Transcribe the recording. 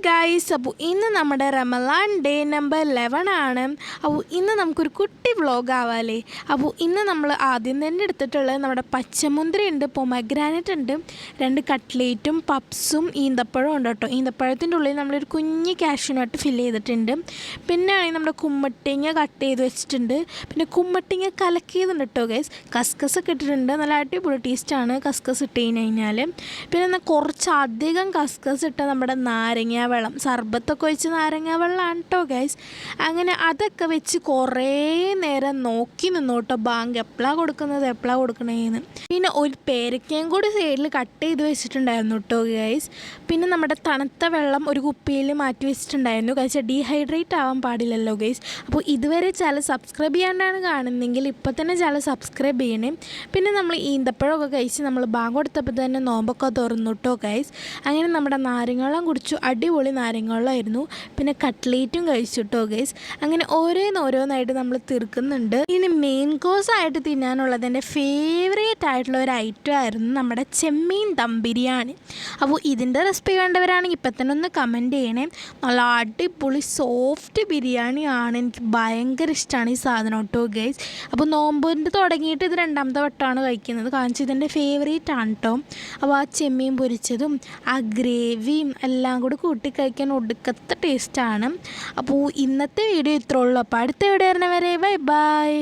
Guys, അപ്പോൾ ഇന്ന് നമ്മുടെ റമലാൻ ഡേ നമ്പർ 11 ആണ്. അപ്പോൾ ഇന്ന് നമുക്കൊരു കുട്ടി വ്ളോഗ് ആവാമല്ലേ. അപ്പോൾ ഇന്ന് നമ്മൾ ആദ്യം തന്നെ എടുത്തിട്ടുള്ളത് നമ്മുടെ പച്ചമുന്തിരി ഉണ്ട്, പൊമഗ്രാനറ്റ് ഉണ്ട്, 2 കട്ട്ലേറ്റും പപ്സും ഈന്തപ്പഴവും ഉണ്ട് കേട്ടോ. ഈന്തപ്പഴത്തിൻ്റെ ഉള്ളിൽ നമ്മളൊരു കുഞ്ഞ് കാഷ്യൂനട്ട് ഫില്ല് ചെയ്തിട്ടുണ്ട്. പിന്നെ ആണെങ്കിൽ നമ്മുടെ കുമ്മട്ടിങ്ങ കട്ട് ചെയ്ത് വെച്ചിട്ടുണ്ട്. പിന്നെ കുമ്മട്ടിങ്ങ കലക്കിയതുണ്ട് കേട്ടോ ഗൈസ്. കസ്കസ് ഒക്കെ ഇട്ടിട്ടുണ്ട്, നല്ല അടിപൊളി ടേസ്റ്റാണ് കസ്കസ് ഇട്ട് കഴിഞ്ഞാൽ. പിന്നെ കുറച്ചധികം കസ്കസ് ഇട്ട നമ്മുടെ നാരങ്ങ വെള്ളം, സർബത്തൊക്കെ ഒഴിച്ച് നാരങ്ങ വെള്ളമാണ് കേട്ടോ ഗൈസ്. അങ്ങനെ അതൊക്കെ വെച്ച് കുറേ നേരം നോക്കി നിന്നു കേട്ടോ, ബാങ്ക് എപ്പോഴാണ് കൊടുക്കണേന്ന്. പിന്നെ ഒരു പേരക്കയും കൂടി സൈഡിൽ കട്ട് ചെയ്ത് വെച്ചിട്ടുണ്ടായിരുന്നു കേട്ടോ ഗൈസ്. പിന്നെ നമ്മുടെ തണുത്ത വെള്ളം ഒരു കുപ്പിയിൽ മാറ്റി വെച്ചിട്ടുണ്ടായിരുന്നു ഗൈസ്. ഡീഹൈഡ്രേറ്റ് ആവാൻ പാടില്ലല്ലോ ഗൈസ്. അപ്പോൾ ഇതുവരെ ചാനൽ സബ്സ്ക്രൈബ് ചെയ്യാണ്ടാണ് കാണുന്നതെങ്കിൽ ഇപ്പോൾ തന്നെ ചാനൽ സബ്സ്ക്രൈബ് ചെയ്യണേ. പിന്നെ നമ്മൾ ഈന്തപ്പഴമൊക്കെ കഴിച്ച് നമ്മൾ ബാങ്ക് കൊടുത്തപ്പോൾ തന്നെ നോമ്പൊക്കെ തുറന്നു കേട്ടോ ഗൈസ്. അങ്ങനെ നമ്മുടെ നാരങ്ങവെള്ളം കുടിച്ചു, അടിപൊളി നാരങ്ങവെള്ളമായിരുന്നു. പിന്നെ കട്ട്ലേറ്റും കഴിച്ചു കേട്ടോ ഗൈസ്. അങ്ങനെ ഓരോന്നായിട്ട് നമ്മൾ തീർക്കുന്നുണ്ട്. ഇനി മെയിൻ കോഴ്സായിട്ട് തിന്നാനുള്ളത് എൻ്റെ ഫേവറേറ്റ് ആയിട്ടുള്ള ഒരു ഐറ്റം ആയിരുന്നു നമ്മുടെ ചെമ്മീൻ ദം ബിരിയാണി. അപ്പോൾ ഇതിൻ്റെ റെസിപ്പി വേണ്ടവരാണെങ്കിൽ ഇപ്പം തന്നെ ഒന്ന് കമൻറ്റ് ചെയ്യണേ. നല്ല അടിപൊളി സോഫ്റ്റ് ബിരിയാണിയാണ്, എനിക്ക് ഭയങ്കര ഇഷ്ടമാണ് ഈ സാധനം കേട്ടോ ഗൈസ്. അപ്പോൾ നോമ്പിൻ്റെ തുടങ്ങിയിട്ട് ഇത് 2ാമത്തെ വട്ടമാണ് കഴിക്കുന്നത്, കാരണം ഇതിൻ്റെ ഫേവറേറ്റ് ആണ് കേട്ടോ. അപ്പോൾ ആ ചെമ്മീൻ പൊരിച്ചതും ആ ഗ്രേവിയും എല്ലാം കൂടി കൂട്ടി കഴിക്കാൻ ഒടുക്കത്തെ ടേസ്റ്റാണ്. അപ്പോൾ ഇന്നത്തെ വീഡിയോ ഇത്രേ ഉള്ളൂ. അപ്പോൾ അടുത്ത വീഡിയോ വരുന്നവരെ ബൈ ബൈ.